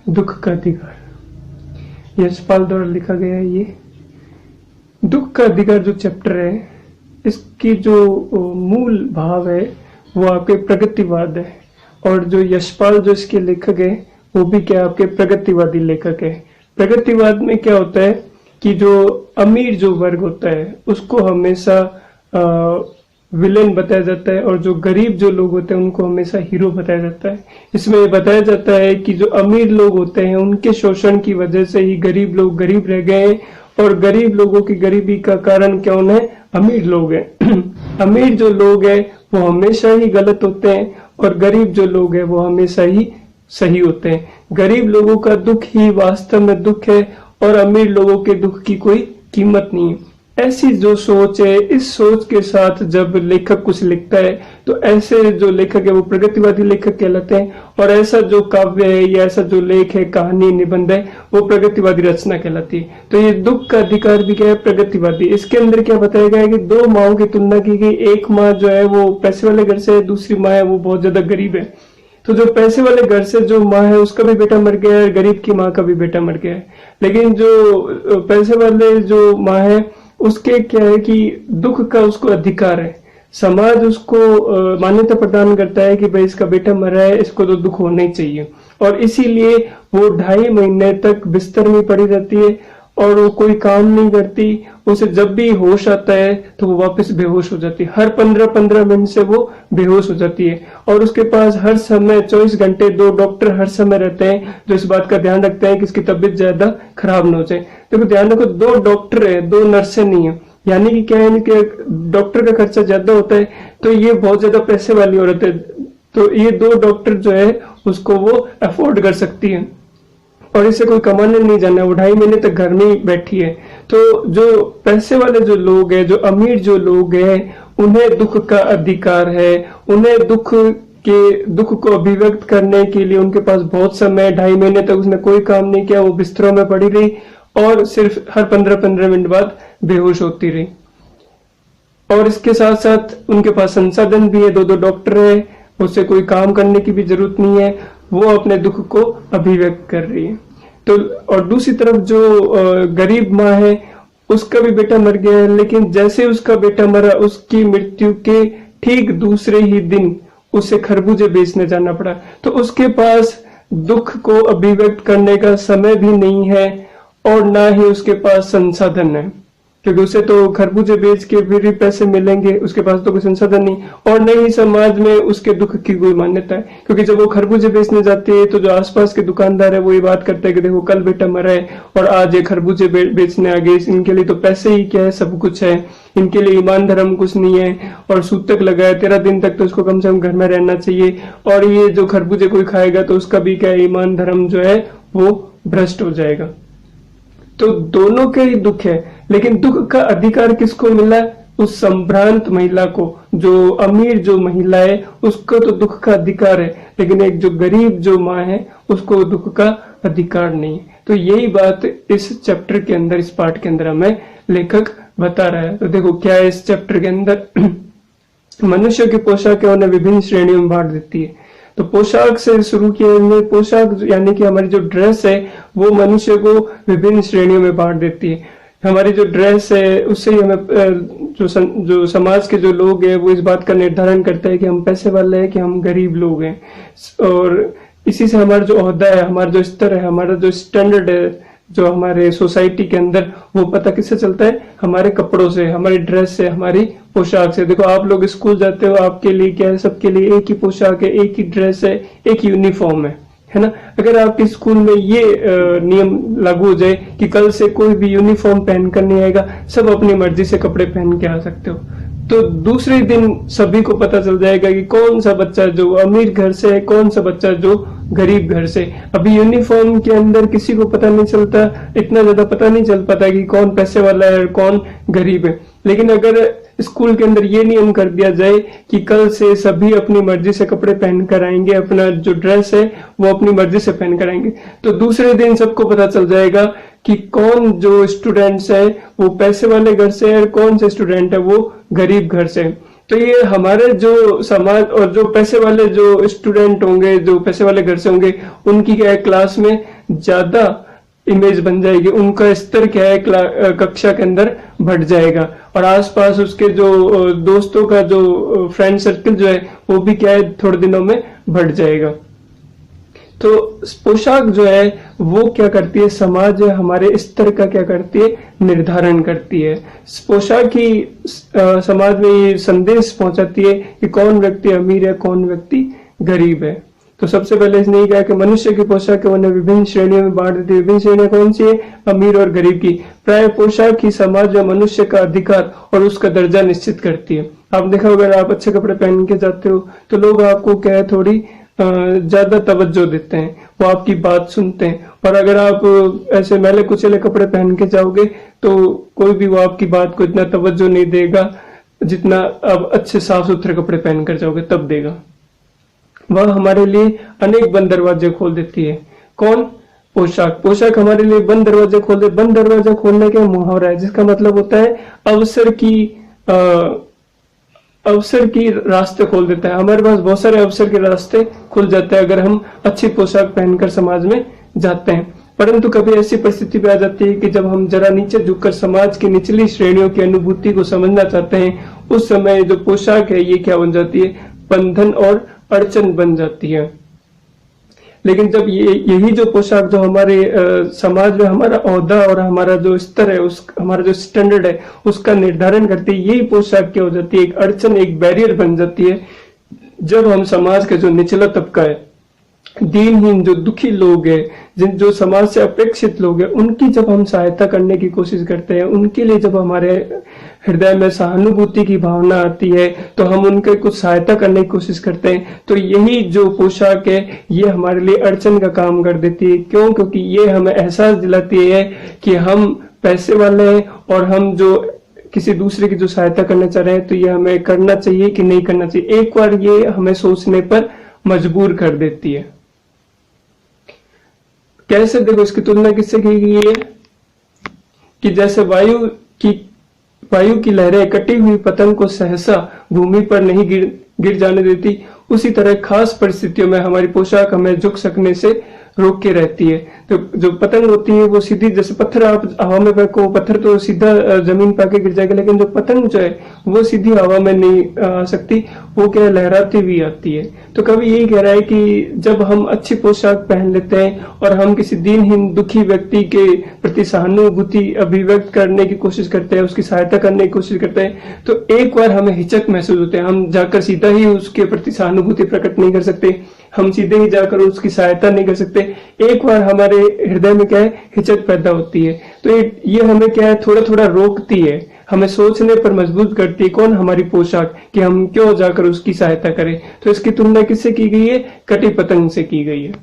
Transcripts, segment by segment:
दुख का अधिकार। यशपाल द्वारा लिखा गया है ये दुख का अधिकार जो चैप्टर है, इसकी जो मूल भाव है वो आपके प्रगतिवाद है। और जो यशपाल जो इसके लेखक है वो भी क्या आपके प्रगतिवादी लेखक है। प्रगतिवाद में क्या होता है कि जो अमीर जो वर्ग होता है उसको हमेशा विलेन बताया जाता है और जो गरीब जो लोग होते हैं उनको हमेशा हीरो बताया जाता है। इसमें ये बताया जाता है कि जो अमीर लोग होते हैं उनके शोषण की वजह से ही गरीब लोग गरीब रह गए हैं और गरीब लोगों की गरीबी का कारण कौन है? अमीर लोग हैं। अमीर जो लोग हैं वो हमेशा ही गलत होते हैं और गरीब जो लोग हैं वो हमेशा ही सही होते हैं। गरीब लोगों का दुख ही वास्तव में दुख है और अमीर लोगों के दुख की कोई कीमत नहीं है। ऐसी जो सोच है, इस सोच के साथ जब लेखक कुछ लिखता है तो ऐसे जो लेखक है वो प्रगतिवादी लेखक कहलाते हैं और ऐसा जो काव्य है या ऐसा जो लेख है, कहानी, निबंध है, वो प्रगतिवादी रचना कहलाती है। तो ये दुख का अधिकार भी क्या है? प्रगतिवादी। इसके अंदर क्या बताया गया है कि दो माओं की तुलना की गई। एक माँ जो है वो पैसे वाले घर से है, दूसरी माँ है वो बहुत ज्यादा गरीब है। तो जो पैसे वाले घर से जो माँ है उसका भी बेटा मर गया है, गरीब की माँ का भी बेटा मर गया है। लेकिन जो पैसे वाले जो माँ है उसके क्या है कि दुख का उसको अधिकार है। समाज उसको मान्यता प्रदान करता है कि भाई इसका बेटा मरा है, इसको तो दुख होना ही चाहिए। और इसीलिए वो 2.5 महीने तक बिस्तर में पड़ी रहती है और वो कोई काम नहीं करती। उसे जब भी होश आता है तो वो वापस बेहोश हो जाती है। हर 15-15 मिनट से वो बेहोश हो जाती है और उसके पास हर समय 24 घंटे 2 डॉक्टर हर समय रहते हैं जो इस बात का ध्यान रखते हैं कि इसकी तबीयत ज्यादा खराब न हो जाए। देखो ध्यान रखो, 2 डॉक्टर है, 2 नर्सें नहीं है। यानी कि क्या है कि डॉक्टर का खर्चा ज्यादा होता है तो ये बहुत ज्यादा पैसे वाली औरत है। तो ये 2 डॉक्टर जो है उसको वो अफोर्ड कर सकती है और इसे कोई कमाने नहीं जाना। वो 2.5 महीने तक घर में ही बैठी है। तो जो पैसे वाले जो लोग हैं, जो अमीर जो लोग हैं, उन्हें दुख का अधिकार है। उन्हें दुख को अभिव्यक्त करने के लिए उनके पास बहुत समय, 2.5 महीने तक उसने कोई काम नहीं किया, वो बिस्तरों में पड़ी रही और सिर्फ हर 15-15 मिनट बाद बेहोश होती रही। और इसके साथ साथ उनके पास संसाधन भी है, 2 डॉक्टर है, उससे कोई काम करने की भी जरूरत नहीं है, वो अपने दुख को अभिव्यक्त कर रही है। तो और दूसरी तरफ जो गरीब माँ है उसका भी बेटा मर गया है, लेकिन जैसे उसका बेटा मरा उसकी मृत्यु के ठीक दूसरे ही दिन उसे खरबूजे बेचने जाना पड़ा। तो उसके पास दुख को अभिव्यक्त करने का समय भी नहीं है और ना ही उसके पास संसाधन है, क्योंकि उसे तो खरबूजे बेच के फिर ही पैसे मिलेंगे, उसके पास तो कोई संसाधन नहीं। और न ही समाज में उसके दुख की कोई मान्यता है, क्योंकि जब वो खरबूजे बेचने जाते हैं तो जो आसपास के दुकानदार है वो ये बात करते हैं कि देखो कल बेटा मरा है और आज ये खरबूजे बेचने आ गए, इनके लिए तो पैसे ही क्या है, सब कुछ है, इनके लिए ईमान धर्म कुछ नहीं है। और सूतक लगाए 13 दिन तक तो उसको कम से कम घर में रहना चाहिए और ये जो खरबूजे कोई खाएगा तो उसका भी क्या ईमान धर्म जो है वो भ्रष्ट हो जाएगा। तो दोनों के ही दुख है, लेकिन दुख का अधिकार किसको मिला? उस संभ्रांत महिला को। जो अमीर जो महिला है उसको तो दुख का अधिकार है, लेकिन एक जो गरीब जो माँ है उसको दुख का अधिकार नहीं। तो यही बात इस चैप्टर के अंदर, इस पाठ के अंदर हमें लेखक बता रहा है। तो देखो क्या है इस चैप्टर के अंदर। मनुष्य की पोशाकें उन्हें विभिन्न श्रेणियों में बांट देती है। तो पोशाक से शुरू किए, पोशाक यानी कि हमारी जो ड्रेस है वो मनुष्य को विभिन्न श्रेणियों में बांट देती है। हमारी जो ड्रेस है उससे ही हमें जो समाज के जो लोग हैं वो इस बात का निर्धारण करते हैं कि हम पैसे वाले हैं कि हम गरीब लोग हैं। और इसी से हमारा जो ओहदा है, हमारा जो स्तर है, हमारा जो स्टैंडर्ड है जो हमारे सोसाइटी के अंदर, वो पता किससे चलता है? हमारे कपड़ों से, हमारी ड्रेस से, हमारी पोशाक से। देखो आप लोग स्कूल जाते हो, आपके लिए क्या है, सबके लिए एक ही पोशाक है, एक ही ड्रेस है, एक यूनिफॉर्म है ना। अगर आपके स्कूल में ये नियम लागू हो जाए कि कल से कोई भी यूनिफॉर्म पहन कर नहीं आएगा, सब अपनी मर्जी से कपड़े पहन के आ सकते हो, तो दूसरे दिन सभी को पता चल जाएगा कि कौन सा बच्चा जो अमीर घर से है, कौन सा बच्चा जो गरीब घर से। अभी यूनिफॉर्म के अंदर किसी को पता नहीं चलता, इतना ज्यादा पता नहीं चल पाता कि कौन पैसे वाला है और कौन गरीब है। लेकिन अगर स्कूल के अंदर ये नियम कर दिया जाए कि कल से सभी अपनी मर्जी से कपड़े पहन कर आएंगे, अपना जो ड्रेस है वो अपनी मर्जी से पहन कर आएंगे, तो दूसरे दिन सबको पता चल जाएगा कि कौन जो स्टूडेंट्स है वो पैसे वाले घर से है और कौन से स्टूडेंट है वो गरीब घर से। तो ये हमारे जो समाज और जो पैसे वाले जो स्टूडेंट होंगे, जो पैसे वाले घर से होंगे, उनकी क्या है, क्लास में ज्यादा इमेज बन जाएगी, उनका स्तर क्या है कक्षा के अंदर बढ़ जाएगा, और आसपास उसके जो दोस्तों का जो फ्रेंड सर्कल जो है वो भी क्या है थोड़े दिनों में बढ़ जाएगा। तो पोशाक जो है वो क्या करती है, समाज हमारे स्तर का क्या करती है, निर्धारण करती है। पोशाक ही समाज में ये संदेश पहुंचाती है कि कौन व्यक्ति अमीर है, कौन व्यक्ति गरीब है। तो सबसे पहले इसने ये कहा कि मनुष्य की पोशाक उन्हें विभिन्न श्रेणियों में बांट देती है। विभिन्न श्रेणियां कौन सी है, अमीर और गरीब की। प्राय पोशाक ही समाज में मनुष्य का अधिकार और उसका दर्जा निश्चित करती है। आप देखा अगर आप अच्छे कपड़े पहन के जाते हो तो लोग आपको क्या है थोड़ी ज्यादा तवज्जो देते हैं, वो आपकी बात सुनते हैं, और अगर आप ऐसे मैले कुचले कपड़े पहन के जाओगे तो कोई भी वो आपकी बात को इतना तवज्जो नहीं देगा जितना आप अच्छे साफ सुथरे कपड़े पहन कर जाओगे तब देगा। वह हमारे लिए अनेक बंद दरवाजे खोल देती है। कौन, पोशाक। पोशाक हमारे लिए बंद दरवाजे खोल दे। बंद दरवाजा खोलने का मुहावरा है जिसका मतलब होता है अवसर की रास्ते खोल देता है। हमारे पास बहुत सारे अवसर के रास्ते खुल जाते हैं अगर हम अच्छी पोशाक पहनकर समाज में जाते हैं। परंतु कभी ऐसी परिस्थिति भी आ जाती है कि जब हम जरा नीचे झुककर समाज की निचली श्रेणियों की अनुभूति को समझना चाहते हैं, उस समय जो पोशाक है ये क्या बन जाती है, बंधन और अड़चन बन जाती है। लेकिन जब यही जो पोशाक जो हमारे समाज में हमारा ओहदा और हमारा जो स्तर है, हमारा जो स्टैंडर्ड है उसका निर्धारण करती है, यही पोशाक क्या हो जाती है, एक अड़चन, एक बैरियर बन जाती है। जब हम समाज का जो निचला तबका है, दीनहीन जो दुखी लोग हैं, जो समाज से अपेक्षित लोग हैं, उनकी जब हम सहायता करने की कोशिश करते हैं, उनके लिए जब हमारे हृदय में सहानुभूति की भावना आती है तो हम उनके कुछ सहायता करने की कोशिश करते हैं, तो यही जो पोशाक है ये हमारे लिए अड़चन का काम कर देती है। क्यों? क्योंकि ये हमें एहसास दिलाती है कि हम पैसे वाले हैं और हम जो किसी दूसरे की जो सहायता करना चाह रहे हैं तो ये हमें करना चाहिए कि नहीं करना चाहिए। एक बार ये हमें सोचने पर मजबूर कर देती है। कैसे? देखो, इसकी तुलना किससे की गई है कि जैसे वायु की लहरें कटी हुई पतंग को सहसा भूमि पर नहीं गिर जाने देती, उसी तरह खास परिस्थितियों में हमारी पोशाक हमें झुक सकने से रोक के रहती है। तो जो पतंग होती है वो सीधी, जैसे पत्थर आप हवा में फेंको, पत्थर तो सीधा जमीन पे आके गिर जाएगा, लेकिन जो पतंग जो है वो सीधी हवा में नहीं आ सकती, वो क्या लहराती हुई आती है। तो कभी यही कह रहा है कि जब हम अच्छी पोशाक पहन लेते हैं और हम किसी दीनहीन दुखी व्यक्ति के प्रति सहानुभूति अभिव्यक्त करने की कोशिश करते हैं, उसकी सहायता करने की कोशिश करते हैं, तो एक बार हमें हिचक महसूस होते हैं। हम जाकर सीधा ही उसके प्रति सहानुभूति प्रकट नहीं कर सकते, हम सीधे ही जाकर उसकी सहायता नहीं कर सकते। एक बार हमारे हृदय में क्या है, हिचक पैदा होती है। तो ये हमें क्या है, थोड़ा थोड़ा रोकती है, हमें सोचने पर मजबूर करती है। कौन? हमारी पोशाक, कि हम क्यों जाकर उसकी सहायता करें। तो इसकी तुलना किससे की गई है? कटी पतंग से की गई है।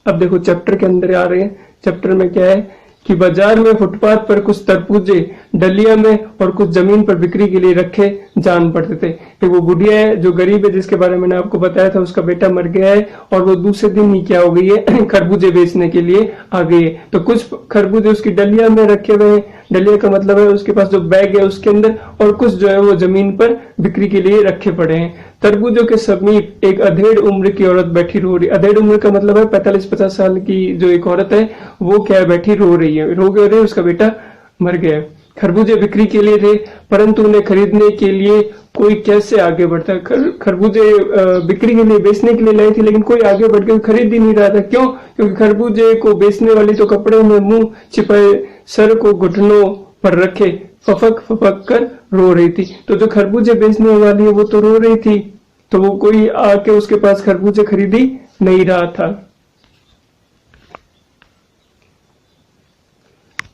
अब देखो चैप्टर के अंदर आ रहे हैं। चैप्टर में क्या है कि बाजार में फुटपाथ पर कुछ तरबूजे डलिया में और कुछ जमीन पर बिक्री के लिए रखे जान पड़ते थे। एक वो बुढ़िया है जो गरीब है, जिसके बारे में मैंने आपको बताया था, उसका बेटा मर गया है और वो दूसरे दिन ही क्या हो गई है, खरबूजे बेचने के लिए आ गई है। तो कुछ खरबूजे उसकी डलिया में रखे हुए हैं, डलिया का मतलब है उसके पास जो बैग है उसके अंदर, और कुछ जो है वो जमीन पर बिक्री के लिए रखे पड़े हैं। तरबूजों के समीप एक अधेड़ उम्र की औरत बैठी रो रही। अधेड़ उम्र का मतलब है 45-50 साल की जो एक औरत है, वो क्या है, बैठी रो रही है। रो रही है, उसका बेटा मर गया है। खरबूजे बिक्री के लिए थे, परंतु उन्हें खरीदने के लिए कोई कैसे आगे बढ़ता है। खरबूजे बिक्री के लिए, बेचने के लिए लाई थी, लेकिन कोई आगे बढ़ के खरीद ही नहीं रहा था। क्यों? क्योंकि खरबूजे को बेचने वाली तो कपड़े में मुंह छिपाए, सर को घुटनों पर रखे फपक फपक कर रो रही थी। तो जो खरबूजे बेचने वाली है वो तो रो रही थी, तो वो कोई आके उसके पास खरबूजे खरीदी नहीं रहा था।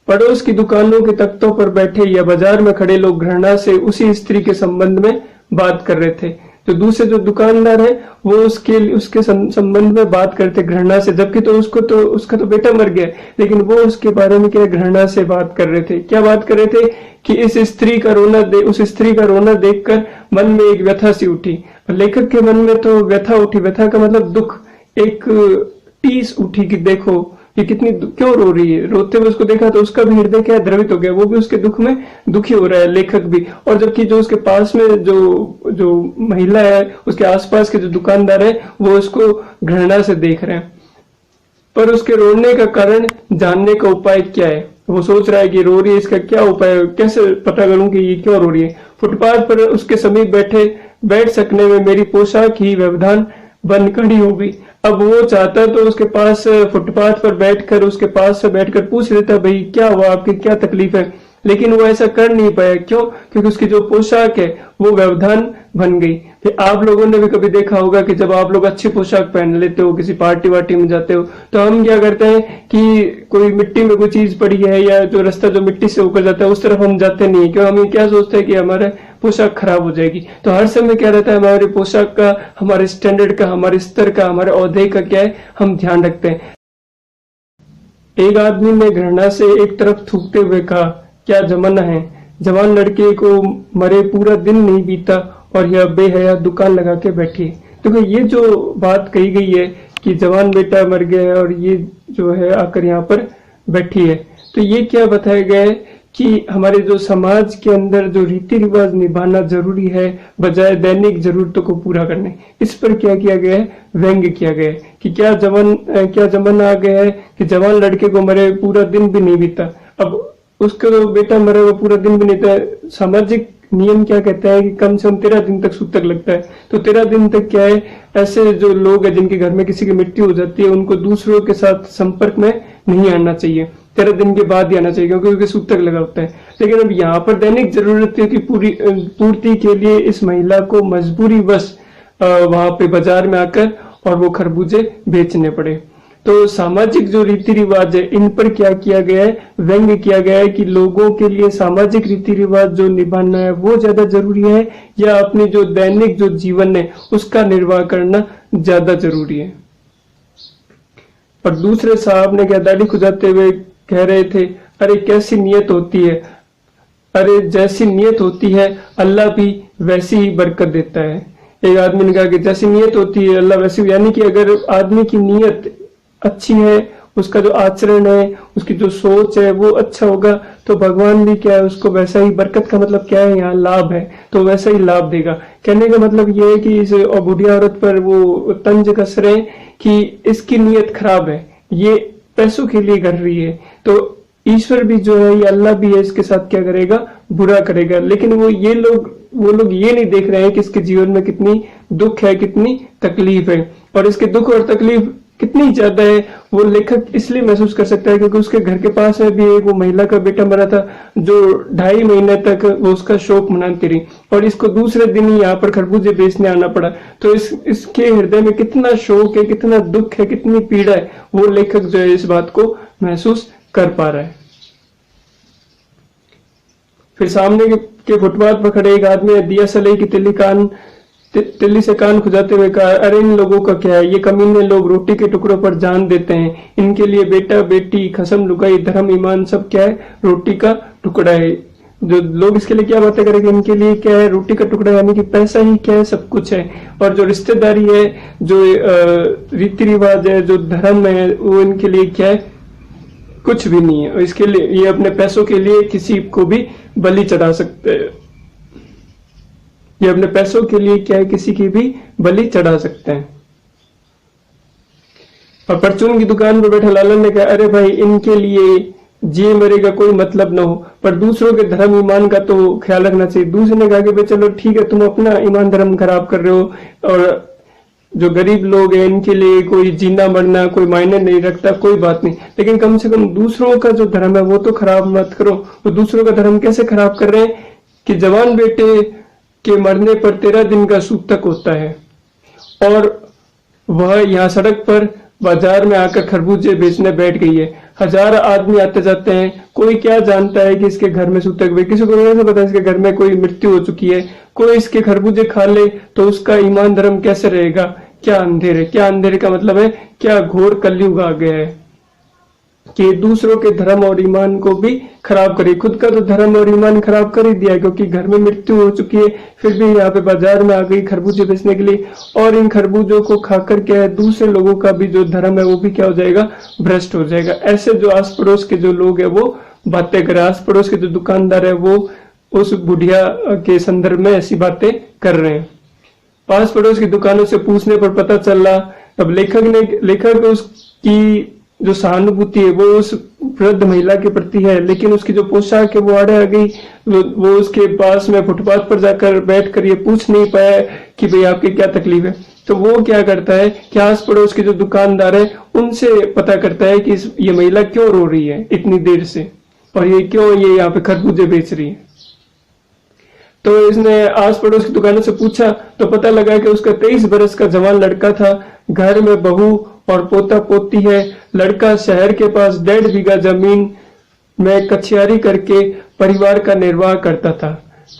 पड़ोस की दुकानों के तख्तों पर बैठे या बाजार में खड़े लोग घृणा से उसी स्त्री के संबंध में बात कर रहे थे। जो दूसरे जो दुकानदार है वो उसके संबंध में बात करते घृणा से, जबकि तो उसका तो बेटा मर गया, लेकिन वो उसके बारे में क्या घृणा से बात कर रहे थे। क्या बात कर रहे थे कि उस स्त्री का रोना देखकर मन में एक व्यथा सी उठी। लेखक के मन में तो व्यथा उठी, व्यथा का मतलब दुख, एक टीस उठी कि देखो ये कितनी क्यों रो रही है। रोते हुए उसको देखा तो उसका भी हृदय क्या है, द्रवित हो गया, वो भी उसके दुख में दुखी हो रहा है, लेखक भी। और जबकि जो उसके पास में जो महिला है, उसके आसपास के जो दुकानदार है, वो उसको घृणा से देख रहे हैं। पर उसके रोने का कारण जानने का उपाय क्या है। वो सोच रहा है कि रो रही है, इसका क्या उपाय है, कैसे पता करूं कि ये क्यों रो रही है। फुटपाथ पर उसके समीप बैठ सकने में मेरी पोशाक ही व्यवधान बन खड़ी हो गई। अब वो चाहता तो उसके पास फुटपाथ पर बैठकर उसके पास से बैठकर पूछ लेता, भाई क्या हुआ, आपकी क्या तकलीफ है। लेकिन वो ऐसा कर नहीं पाया। क्यों? क्योंकि उसकी जो पोशाक है वो व्यवधान बन गई। फिर आप लोगों ने भी कभी देखा होगा कि जब आप लोग अच्छी पोशाक पहन लेते हो, किसी पार्टी वार्टी में जाते हो, तो हम क्या करते हैं कि कोई मिट्टी में कोई चीज पड़ी है या जो रास्ता जो मिट्टी से होकर जाता है उस तरफ हम जाते नहीं है। क्यों? हम क्या सोचते हैं कि हमारा पोशाक खराब हो जाएगी। तो हर समय क्या रहता है, हमारी पोशाक का, हमारे स्टैंडर्ड का, हमारे स्तर का, हमारे औहदे का क्या है, हम ध्यान रखते हैं। एक आदमी ने घृणा से एक तरफ थूकते हुए कहा, क्या जमाना है, जवान लड़के को मरे पूरा दिन नहीं बीता और यह बेहया दुकान लगा के बैठी। देखो ये जो बात कही गई है कि जवान बेटा मर गया है और ये जो है आकर यहाँ पर बैठी है, तो ये क्या बताया गया है कि हमारे जो समाज के अंदर जो रीति रिवाज निभाना जरूरी है बजाय दैनिक जरूरतों को पूरा करने, इस पर क्या किया गया है, व्यंग्य किया गया है कि क्या जमाना आ गया है कि जवान लड़के को मरे पूरा दिन भी नहीं बीता। अब उसका जो बेटा मरे वो पूरा दिन भी नहीं था। सामाजिक नियम क्या कहता है कि कम से कम 13 दिन तक सूतक लगता है। तो 13 दिन तक क्या है, ऐसे जो लोग हैं जिनके घर में किसी की मृत्यु हो जाती है उनको दूसरों के साथ संपर्क में नहीं आना चाहिए, 13 दिन के बाद ही आना चाहिए, क्योंकि उनके सूतक लगा होता है। लेकिन अब यहाँ पर दैनिक जरूरतों की पूर्ति के लिए इस महिला को मजबूरी वश वहां पे बाजार में आकर और वो खरबूजे बेचने पड़े। तो सामाजिक जो रीति रिवाज है इन पर क्या किया गया है, व्यंग्य किया गया है कि लोगों के लिए सामाजिक रीति रिवाज जो निभाना है वो ज्यादा जरूरी है या अपनी जो दैनिक जो जीवन है उसका निर्वाह करना ज्यादा जरूरी है। और दूसरे साहब ने क्या दाढ़ी खुजाते हुए कह रहे थे, अरे कैसी नियत होती है, अरे जैसी नियत होती है अल्लाह भी वैसी ही बरकत देता है। एक आदमी ने कहा कि जैसी नियत होती है अल्लाह वैसी, यानी कि अगर आदमी की नियत अच्छी है, उसका जो आचरण है, उसकी जो सोच है वो अच्छा होगा, तो भगवान भी क्या है उसको वैसा ही, बरकत का मतलब क्या है यहाँ, लाभ है, तो वैसा ही लाभ देगा। कहने का मतलब ये है कि इस बुढ़िया औरत पर वो तंज कस रहे हैं कि इसकी नीयत खराब है, ये पैसों के लिए कर रही है, तो ईश्वर भी जो है, ये अल्लाह भी है, इसके साथ क्या करेगा, बुरा करेगा। लेकिन वो लोग ये नहीं देख रहे हैं कि इसके जीवन में कितनी दुख है, कितनी तकलीफ है, और इसके दुख और तकलीफ कितनी ज्यादा है वो लेखक इसलिए महसूस कर सकता है क्योंकि उसके घर के पास में भी एक वो महिला का बेटा मरा था जो 2.5 महीने तक वो उसका शोक मनाती रही, और इसको दूसरे दिन ही यहाँ पर खरबूजे बेचने आना पड़ा। तो इसके हृदय में कितना शोक है, कितना दुख है, कितनी पीड़ा है, वो लेखक जो है इस बात को महसूस कर पा रहा है। फिर सामने के फुटपाथ पर खड़े एक आदमी ने दिया सलाई की तिल्ली से कान खुजाते हुए कहा, अरे इन लोगों का क्या है, ये कमीने लोग रोटी के टुकड़ों पर जान देते हैं, इनके लिए बेटा बेटी खसम लुगाई धर्म ईमान सब क्या है, रोटी का टुकड़ा है। जो लोग इसके लिए क्या बातें करेंगे, इनके लिए क्या है, रोटी का टुकड़ा, यानी कि पैसा ही क्या है, सब कुछ है। और जो रिश्तेदारी है, जो रीति रिवाज है, जो धर्म है, वो इनके लिए क्या है, कुछ भी नहीं है। और इसके लिए ये अपने पैसों के लिए किसी को भी बलि चढ़ा सकते हैं, ये अपने पैसों के लिए क्या है, किसी की भी बलि चढ़ा सकते हैं। और परचून की दुकान पर बैठा लालन ने कहा, अरे भाई इनके लिए जी मरे का कोई मतलब ना हो, पर दूसरों के धर्म ईमान का तो ख्याल रखना चाहिए। दूसरे ने कहा कि भाई चलो ठीक है, तुम अपना ईमान धर्म खराब कर रहे हो, और जो गरीब लोग हैं इनके लिए कोई जीना मरना कोई मायने नहीं रखता, कोई बात नहीं, लेकिन कम से कम दूसरों का जो धर्म है वो तो खराब मत करो। वो दूसरों का धर्म कैसे खराब कर रहे हैं कि जवान बेटे के मरने पर 13 दिन का सूतक होता है, और वह यहाँ सड़क पर बाजार में आकर खरबूजे बेचने बैठ गई है। 1000 आदमी आते जाते हैं, कोई क्या जानता है कि इसके घर में सूतक भी, किसी को नहीं पता इसके घर में कोई मृत्यु हो चुकी है। कोई इसके खरबूजे खा ले तो उसका ईमान धर्म कैसे रहेगा। क्या अंधेरे, क्या अंधेरे का मतलब है क्या घोर कलयुग आ गया है। कि दूसरों के धर्म और ईमान को भी खराब करे। खुद का तो धर्म और ईमान खराब कर ही दिया, क्योंकि घर में मृत्यु हो चुकी है, फिर भी यहाँ पे बाजार में आ गई खरबूजे बेचने के लिए। और इन खरबूजों को खाकर क्या है, दूसरे लोगों का भी जो धर्म है वो भी क्या हो जाएगा, भ्रष्ट हो जाएगा। ऐसे जो आस पड़ोस के जो लोग है वो बातें करें, आस पड़ोस के जो दुकानदार है वो उस बुढ़िया के संदर्भ में ऐसी बातें कर रहे हैं। पास पड़ोस की दुकानों से पूछने पर पता चला, अब लेखक उसकी जो सहानुभूति है वो उस वृद्ध महिला के प्रति है, लेकिन उसकी जो पोशाक है वो आड़े आ गई। वो उसके पास में फुटपाथ पर जाकर बैठकर ये पूछ नहीं पाया कि भाई आपकी क्या तकलीफ है। तो वो क्या करता है कि आस पड़ोस के जो दुकानदार है उनसे पता करता है कि ये महिला क्यों रो रही है इतनी देर से, और ये क्यों ये यहाँ पे खरबूजे बेच रही है। तो इसने आस पड़ोस की दुकानों से पूछा तो पता लगा कि उसका 23 बरस का जवान लड़का था, घर में बहू और पोता पोती है। लड़का शहर के पास 1.5 बीघा जमीन में कछियारी करके परिवार का निर्वाह करता था।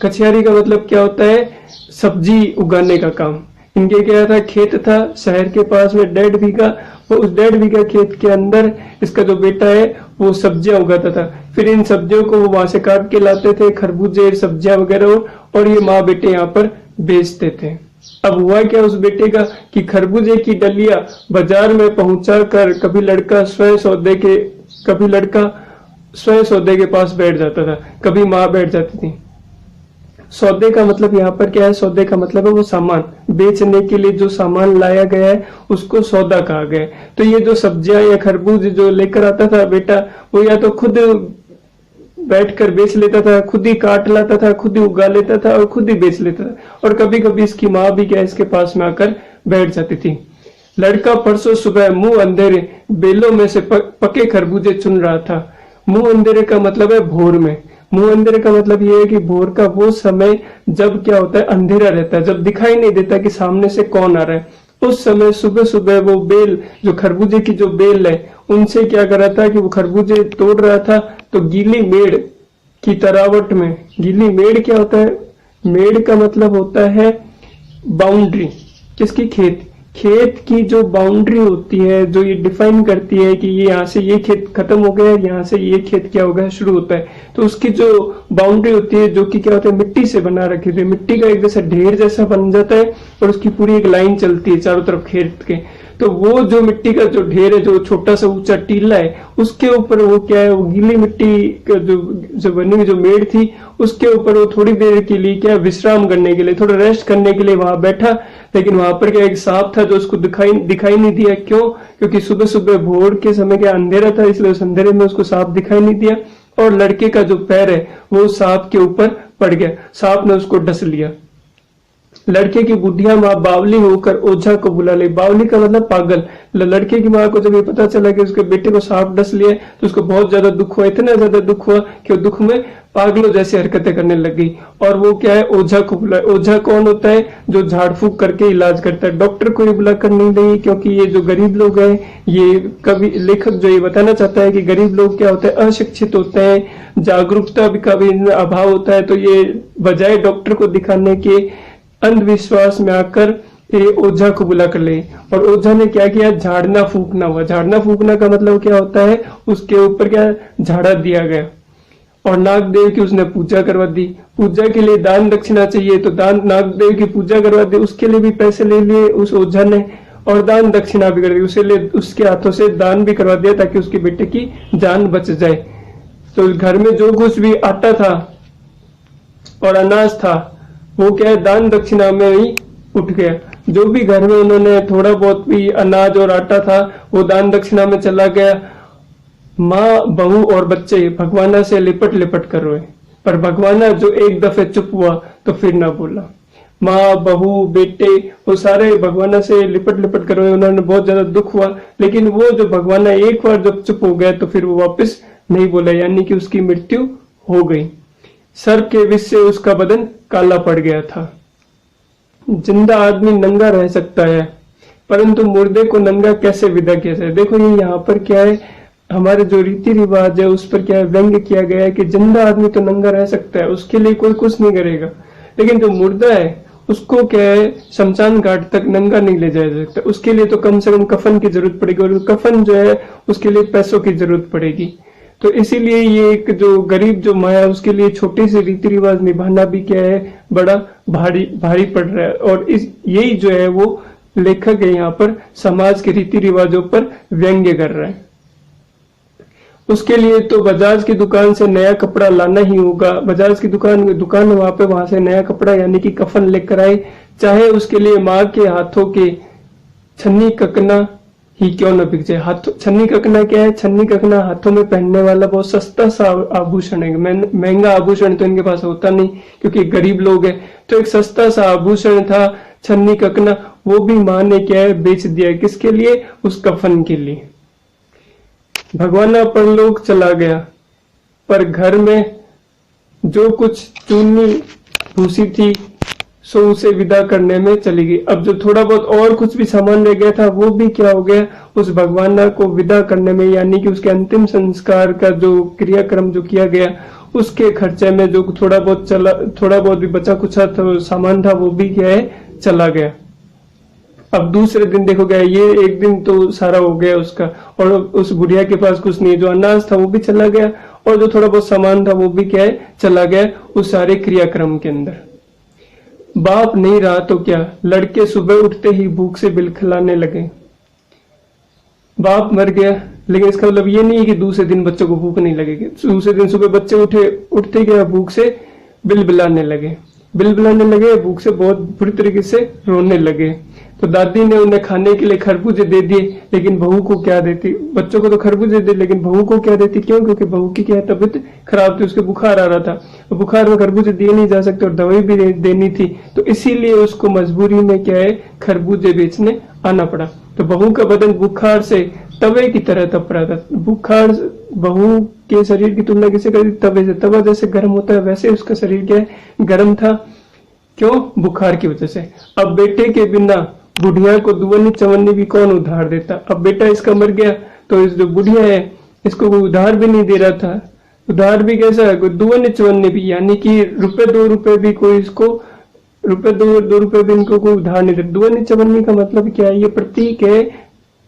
कछियारी का मतलब क्या होता है, सब्जी उगाने का काम। इनके क्या था, खेत था शहर के पास में 1.5 बीघा। वो उस 1.5 बीघा खेत के अंदर इसका जो बेटा है वो सब्जियां उगाता था। फिर इन सब्जियों को वो वहां से काट के लाते थे, खरबूजे सब्जियां वगैरह, और ये माँ बेटे यहाँ पर बेचते थे। अब हुआ क्या उस बेटे का कि खरबूजे की डलिया बाजार में पहुंचाकर कभी लड़का स्वयं सौदे के पास बैठ जाता था, कभी माँ बैठ जाती थी। सौदे का मतलब यहाँ पर क्या है, सौदे का मतलब है वो सामान बेचने के लिए जो सामान लाया गया है उसको सौदा कहा गया है। तो ये जो सब्जियां या खरबूज जो लेकर आता था बेटा, वो या तो खुद बैठकर बेच लेता था, खुद ही काट लाता था, खुद ही उगा लेता था और खुद ही बेच लेता था, और कभी कभी इसकी माँ भी क्या इसके पास में आकर बैठ जाती थी। लड़का परसों सुबह मुंह अंधेरे बेलों में से पके खरबूजे चुन रहा था। मुंह अंधेरे का मतलब है भोर में। मुंह अंधेरे का मतलब ये है कि भोर का वो समय जब क्या होता है, अंधेरा रहता है, जब दिखाई नहीं देता कि सामने से कौन आ रहा है। उस समय सुबह सुबह वो बेल, जो खरबूजे की जो बेल है, उनसे क्या कर रहा था कि वो खरबूजे तोड़ रहा था। तो गीली मेड़ की तरावट में, गीली मेड़ क्या होता है, मेड़ का मतलब होता है बाउंड्री। किसकी, खेत की जो बाउंड्री होती है, जो ये डिफाइन करती है कि ये यहाँ से ये खेत खत्म हो गया, यहाँ से ये खेत क्या हो गया, शुरू होता है। तो उसकी जो बाउंड्री होती है, जो कि क्या होता है, मिट्टी से बना रखी थी, मिट्टी का एक जैसा ढेर जैसा बन जाता है, और उसकी पूरी एक लाइन चलती है चारों तरफ खेत के। तो वो जो मिट्टी का जो ढेर है, जो छोटा सा ऊंचा टीला है, उसके ऊपर वो क्या है, वो गीली मिट्टी का जो बनी हुई जो मेड़ थी, उसके ऊपर वो थोड़ी देर के लिए क्या विश्राम करने के लिए, थोड़ा रेस्ट करने के लिए वहां बैठा। लेकिन वहां पर क्या एक सांप था जो उसको दिखाई नहीं दिया। क्यों? क्योंकि सुबह सुबह भोर के समय क्या अंधेरा था, इसलिए उस अंधेरे में उसको सांप दिखाई नहीं दिया, और लड़के का जो पैर है वो सांप के ऊपर पड़ गया, सांप ने उसको डस लिया। लड़के की बुढ़िया माँ बावली होकर ओझा को बुला ले। बावली का मतलब पागल। लड़के की माँ को जब ये पता चला कि उसके बेटे को सांप डस लिया तो उसको बहुत ज्यादा दुख हुआ, इतना ज्यादा दुख हुआ कि वो दुख में पागलों जैसी हरकतें करने लग गई। और वो क्या है, ओझा को बुलाए। ओझा कौन होता है? जो झाड़ फूक करके इलाज करता है। डॉक्टर को ये बुलाकर नहीं देंगे, क्योंकि ये जो गरीब लोग हैं, ये कभी लेखक जो ये बताना चाहता है कि गरीब लोग क्या होते हैं, अशिक्षित होते हैं, जागरूकता भी का भी इनमें अभाव होता है। तो ये बजाय डॉक्टर को दिखाने के अंधविश्वास में आकर ये ओझा को बुला कर ले। और ओझा ने क्या किया, झाड़ना फूकना हुआ। झाड़ना फूकना का मतलब क्या होता है, उसके ऊपर क्या झाड़ा दिया गया, और नागदेव की उसने पूजा करवा दी। पूजा के लिए दान दक्षिणा चाहिए, तो नागदेव की पूजा करवा दी, उसके लिए भी पैसे ले लिए उस ओझा ने, और दान दक्षिणा भी कर दी, उसके हाथों से दान भी करवा दिया ताकि उसके बेटे की जान बच जाए। तो घर में जो कुछ भी आटा था और अनाज था वो क्या है, दान दक्षिणा में ही उठ गया। जो भी घर में उन्होंने थोड़ा बहुत भी अनाज और आटा था वो दान दक्षिणा में चला गया। माँ, बहू और बच्चे भगवाना से लिपट लिपट कर रोए, पर भगवाना जो एक दफे चुप हुआ तो फिर ना बोला। माँ, बहू, बेटे वो सारे भगवाना से लिपट लिपट कर रोए, उन्होंने बहुत ज्यादा दुख हुआ। लेकिन वो जो भगवाना एक बार जब चुप हो गया तो फिर वो वापस नहीं बोला, यानी कि उसकी मृत्यु हो गई। सर्प के विष से उसका बदन काला पड़ गया था। जिंदा आदमी नंगा रह सकता है, परंतु मुर्दे को नंगा कैसे विदा किया जाए। देखो ये यहाँ पर क्या है, हमारे जो रीति रिवाज है उस पर क्या है, व्यंग्य किया गया है कि जिंदा आदमी तो नंगा रह सकता है, उसके लिए कोई कुछ नहीं करेगा, लेकिन जो मुर्दा है उसको क्या है शमशान घाट तक नंगा नहीं ले जाया सकता, उसके लिए तो कम से कम कफन की जरूरत पड़ेगी, और कफन जो है उसके लिए पैसों की जरूरत पड़ेगी। तो इसीलिए ये एक जो गरीब जो माया उसके लिए छोटे से रीति रिवाज निभाना भी क्या है बड़ा भारी भारी पड़ रहा है। और इस यही जो है वो लेखक है यहाँ पर समाज के रीति रिवाजों पर व्यंग्य कर रहा है। उसके लिए तो बजाज की दुकान से नया कपड़ा लाना ही होगा, बजाज की दुकान वहां पे, वहां से नया कपड़ा यानी कि कफन लेकर आए, चाहे उसके लिए माँ के हाथों के छन्नी ककना ही क्यों न बिक जाए। हाथों छन्नी ककना क्या है? छन्नी ककना हाथों में पहनने वाला बहुत सस्ता सा आभूषण है, महंगा आभूषण तो इनके पास होता नहीं क्योंकि गरीब लोग हैं, तो एक सस्ता सा आभूषण था छन्नी ककना, वो भी माँ ने क्या है बेच दिया। किसके लिए? उस कफन के लिए। भगवाना परलोक चला गया, पर घर में जो कुछ चूनी भूसी थी सो उसे विदा करने में चली गई। अब जो थोड़ा बहुत और कुछ भी सामान रह गया था वो भी क्या हो गया, उस भगवाना को विदा करने में, यानी कि उसके अंतिम संस्कार का जो क्रियाक्रम जो किया गया उसके खर्चे में जो थोड़ा बहुत भी बचा कुचा था सामान था वो भी क्या है चला गया। अब दूसरे दिन देखो गया, ये एक दिन तो सारा हो गया उसका, और उस बुढ़िया के पास कुछ नहीं, जो अनाज था वो भी चला गया और जो थोड़ा बहुत सामान था वो भी क्या है चला गया उस सारे क्रियाक्रम के अंदर। बाप नहीं रहा तो क्या, लड़के सुबह उठते ही भूख से बिलखलाने लगे। बाप मर गया, लेकिन इसका मतलब ये नहीं है कि दूसरे दिन बच्चों को भूख नहीं लगेगी। दूसरे दिन सुबह बच्चे उठते गए भूख से बिलबिलाने लगे, भूख से बहुत बुरी तरीके से रोने लगे। तो दादी ने उन्हें खाने के लिए खरबूजे दे दिए, लेकिन बहू को क्या देती? बच्चों को तो खरबूजे दे, लेकिन बहू को क्या देती? क्यों? क्योंकि बहू की क्या तबीयत खराब थी, उसके बुखार आ रहा था, तो बुखार में खरबूजे दिए नहीं जा सकते और दवाई भी देनी थी, तो इसीलिए उसको मजबूरी में क्या है खरबूजे बेचने आना पड़ा। तो बहू का बदन बुखार से तवे की तरह तप रहा था। बुखार बहू के शरीर की तुलना किसे करी? तवे से। तवा जैसे गर्म होता है वैसे उसका शरीर क्या है गर्म था। क्यों? बुखार की वजह से। अब बेटे के बिना बुढ़िया को दुवनी चवन्नी भी कौन उधार देता? अब बेटा इसका मर गया तो इस जो बुढ़िया है इसको कोई उधार भी नहीं दे रहा था। उधार भी कैसा है? कोई दुवनी चवन्नी भी, यानी कि रुपए दो रुपए भी कोई इसको रुपए दो रुपए भी इनको कोई उधार नहीं दे। दुवनी चवन्नी का मतलब क्या है? ये प्रतीक है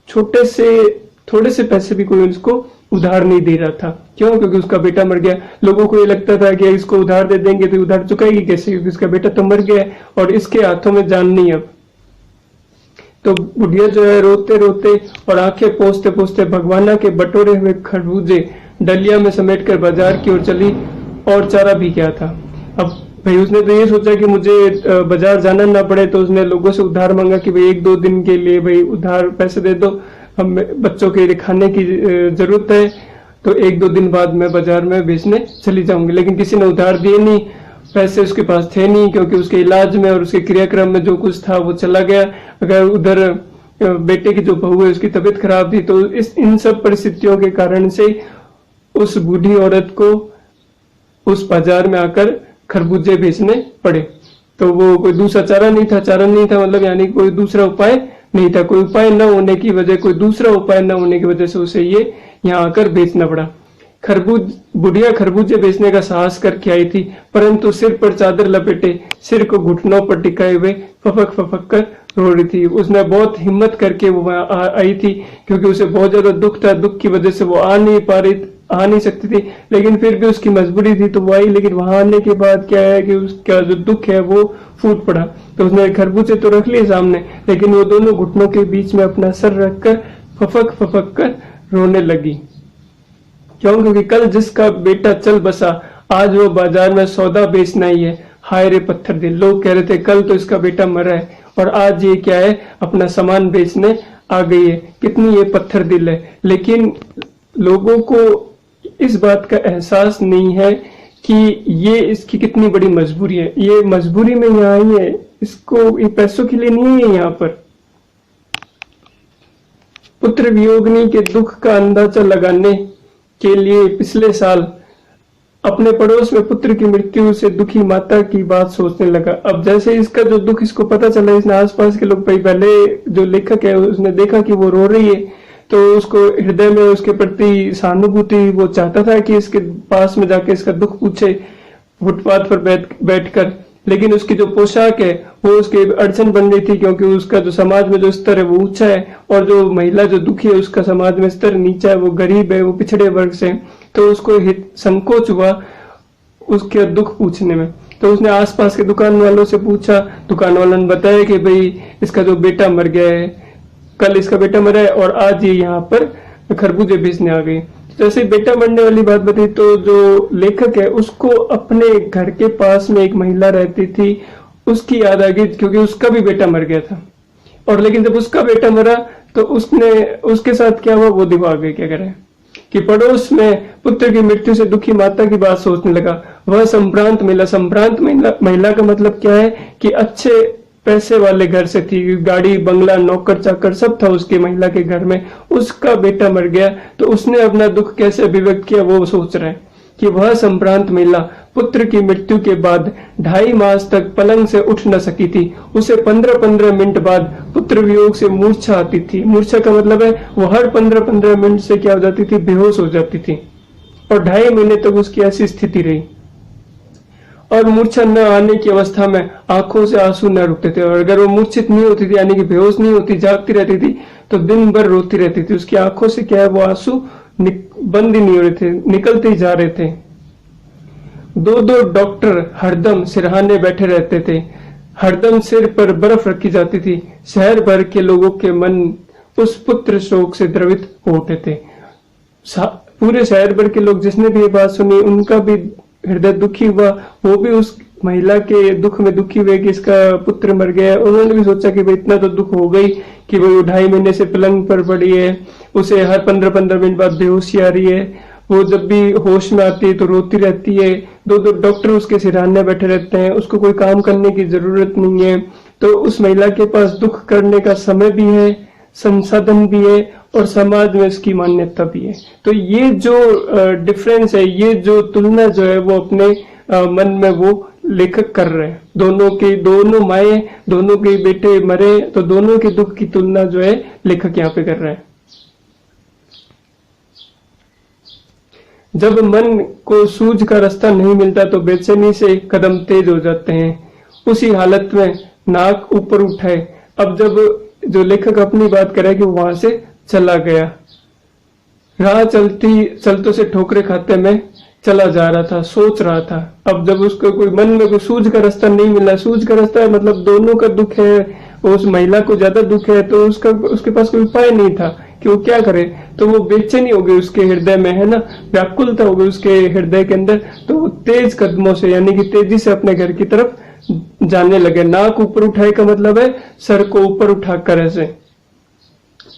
थोड़े से पैसे भी कोई इसको उधार नहीं दे रहा था। क्यों? क्योंकि उसका बेटा मर गया। लोगों को ये लगता था कि इसको उधार दे देंगे तो उधार चुकाएगी कैसे, क्योंकि इसका बेटा तो मर गया और इसके हाथों में जान नहीं। अब तो बुढ़िया जो है रोते रोते और आंखें पोंछते पोंछते भगवाना के बटोरे हुए खरबूजे डलिया में समेटकर बाजार की ओर चली, और चारा भी क्या था। अब भाई उसने तो ये सोचा कि मुझे बाजार जाना ना पड़े, तो उसने लोगों से उधार मांगा कि भाई 1-2 दिन के लिए भाई उधार पैसे दे दो, हम बच्चों के लिए खाने की जरूरत है, तो 1-2 दिन बाद मैं बाजार में बेचने चली जाऊंगी। लेकिन किसी ने उधार दिए नहीं, पैसे उसके पास थे नहीं, क्योंकि उसके इलाज में और उसके क्रियाक्रम में जो कुछ था वो चला गया। अगर उधर बेटे की जो बहू है उसकी तबीयत खराब थी, तो इन सब परिस्थितियों के कारण से उस बूढ़ी औरत को उस बाजार में आकर खरबूजे बेचने पड़े। तो वो कोई दूसरा चारा नहीं था मतलब यानी कोई दूसरा उपाय नहीं था। कोई उपाय न होने की वजह, कोई दूसरा उपाय न होने की वजह से उसे ये यहाँ आकर बेचना पड़ा। बुढ़िया खरबूजे बेचने का साहस करके आई थी, परंतु सिर पर चादर लपेटे, सिर को घुटनों पर टिकाए हुए फपक कर रो रही थी। उसने बहुत हिम्मत करके वो आई थी, क्योंकि उसे बहुत ज्यादा दुख था। दुख की वजह से वो आ नहीं सकती थी, लेकिन फिर भी उसकी मजबूरी थी तो वो आई। लेकिन वहां आने के बाद क्या है कि उसका जो दुख है वो फूट पड़ा। तो उसने खरबूजे तो रख लिए सामने, लेकिन वो दोनों घुटनों के बीच में अपना सर रखकर फपक कर रोने लगी। क्यों? क्योंकि कल जिसका बेटा चल बसा, आज वो बाजार में सौदा बेचना ही है। हाय रे पत्थर दिल, लोग कह रहे थे कल तो इसका बेटा मरा है और आज ये क्या है अपना सामान बेचने आ गई है। कितनी ये पत्थर दिल है। लेकिन लोगों को इस बात का एहसास नहीं है कि ये इसकी कितनी बड़ी मजबूरी है। ये मजबूरी में यहाँ आई है, इसको ये पैसों के लिए नहीं है। यहाँ पर पुत्र वियोगनी के दुख का अंदाजा लगाने के लिए पिछले साल अपने पड़ोस में पुत्र की मृत्यु से दुखी माता की बात सोचने लगा। अब जैसे इसका जो दुख इसको पता चला, इसने आसपास के लोग पहले जो लेखक है उसने देखा कि वो रो रही है, तो उसको हृदय में उसके प्रति सहानुभूति, वो चाहता था कि इसके पास में जाके इसका दुख पूछे फुटपाथ पर बैठकर। लेकिन उसकी जो पोशाक है वो उसकी अड़चन बन रही थी, क्योंकि उसका जो समाज में जो स्तर है वो ऊंचा है और जो महिला जो दुखी है उसका समाज में स्तर नीचा है, वो गरीब है, वो पिछड़े वर्ग से। तो उसको संकोच हुआ उसके दुख पूछने में। तो उसने आसपास के दुकान वालों से पूछा, दुकान वालों ने बताया कि भाई इसका जो बेटा मर गया है, कल इसका बेटा मरा है और आज ये यहाँ पर खरबूजे बेचने आ गई। जैसे बेटा मरने वाली बात बताई तो जो लेखक है उसको अपने घर के पास में एक महिला रहती थी उसकी याद आ गई, क्योंकि उसका भी बेटा मर गया था। और लेकिन जब उसका बेटा मरा तो उसने उसके साथ क्या हुआ वो देखो आगे क्या करे कि पड़ोस में पुत्र की मृत्यु से दुखी माता की बात सोचने लगा। वह संभ्रांत महिला का मतलब क्या है कि अच्छे पैसे वाले घर से थी, गाड़ी बंगला नौकर चाकर सब था उसके महिला के घर में, उसका बेटा मर गया तो उसने अपना दुख कैसे अभिव्यक्त किया वो सोच रहे हैं कि वह संभ्रांत महिला पुत्र की मृत्यु के बाद 2.5 मास तक पलंग से उठ न सकी थी। उसे 15-15 मिनट बाद पुत्र वियोग से मूर्छा आती थी। मूर्छा का मतलब है वो हर 15-15 मिनट से क्या हो जाती थी, बेहोश हो जाती थी और 2.5 महीने तक उसकी ऐसी स्थिति रही। और मूर्छा न आने की अवस्था में आंखों से आंसू न रुकते थे, और अगर वो मूर्छित नहीं होती थी यानी कि बेहोश नहीं होती, जागती रहती थी तो दिन भर रोती रहती थी। उसकी आंखों से क्या है वो आंसू बंद ही नहीं हो रहे थे, निकलते ही जा रहे थे। 2-2 डॉक्टर हरदम सिरहाने बैठे रहते थे, हरदम सिर पर बर्फ रखी जाती थी। शहर भर के लोगों के मन उस पुत्र शोक से द्रवित हो उठे थे। पूरे शहर भर के लोग जिसने भी ये बात सुनी उनका भी हृदय दुखी हुआ, वो भी उस महिला के दुख में दुखी हुए कि इसका पुत्र मर गया। उन्होंने भी सोचा कि भाई इतना तो दुख हो गई कि वो 2.5 महीने से पलंग पर पड़ी है, उसे हर 15-15 मिनट बाद बेहोशी आ रही है, वो जब भी होश में आती है तो रोती रहती है, 2-2 डॉक्टर उसके सिरहाने बैठे रहते हैं, उसको कोई काम करने की जरूरत नहीं है। तो उस महिला के पास दुख करने का समय भी है, संसाधन भी है और समाज में इसकी मान्यता भी है। तो ये जो डिफरेंस है, ये जो तुलना जो है वो अपने मन में वो लेखक कर रहे हैं। दोनों माए, दोनों के बेटे मरे तो दोनों के दुख की तुलना जो है लेखक यहाँ पे कर रहे हैं। जब मन को सूझ का रास्ता नहीं मिलता तो बेचैनी से कदम तेज हो जाते हैं। उसी हालत में नाक ऊपर उठाए। अब जब जो लेखक अपनी बात करे कि वो वहां से चला गया, राह चलतों से ठोकरे खाते में चला जा रहा था, सोच रहा था। अब जब उसको कोई मन में कोई सूझ का रास्ता नहीं मिला, सूझ का रास्ता है मतलब दोनों का दुख है, उस महिला को ज्यादा दुख है तो उसके पास कोई उपाय नहीं था कि वो क्या करे। तो वो बेचैनी हो गई उसके हृदय में, है ना, व्याकुलता हो गई उसके हृदय के अंदर। तो वो तेज कदमों से यानी कि तेजी से अपने घर की तरफ जाने लगे। नाक ऊपर उठाए का मतलब है सर को ऊपर उठाकर ऐसे,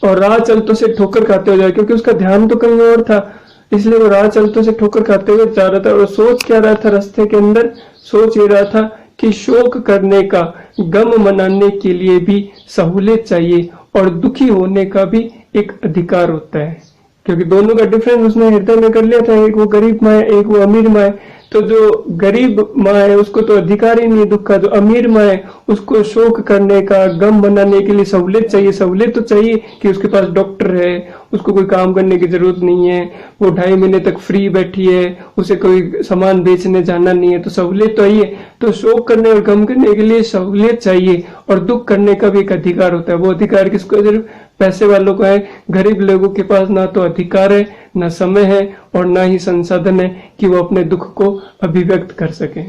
और राह चलतों से ठोकर खाते हो जाए, क्योंकि उसका ध्यान तो कहीं और था, इसलिए वो राह चलतों से ठोकर खाते हुए जा रहा था। और सोच क्या रहा था रास्ते के अंदर, सोच ये रहा था कि शोक करने का, गम मनाने के लिए भी सहूलियत चाहिए और दुखी होने का भी एक अधिकार होता है। क्योंकि दोनों का डिफरेंस उसने हृदय में कर लिया था, एक वो गरीब माँ है, एक वो अमीर माँ है। तो जो गरीब माँ है उसको तो अधिकार ही नहीं दुख का, जो अमीर माँ है उसको शोक करने का, गम मनाने के लिए सहूलियत चाहिए। सहूलियत तो चाहिए कि उसके पास डॉक्टर है, उसको कोई काम करने की जरूरत नहीं है, वो 2.5 महीने तक फ्री बैठी है, उसे कोई सामान बेचने जाना नहीं है, तो सहूलियत तो आई है। तो शोक करने और गम करने के लिए सहूलियत चाहिए और दुख करने का भी एक अधिकार होता है। वो अधिकार किसको? सिर्फ पैसे वालों को है। गरीब लोगों के पास ना तो अधिकार है, ना समय है और ना ही संसाधन है कि वो अपने दुख को अभिव्यक्त कर सके।